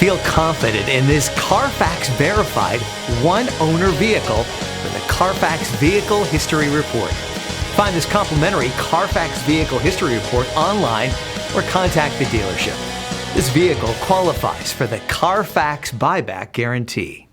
Feel confident in this Carfax verified one-owner vehicle with a Carfax Vehicle History Report. Find this complimentary Carfax Vehicle History Report online or contact the dealership. This vehicle qualifies for the Carfax Buyback Guarantee.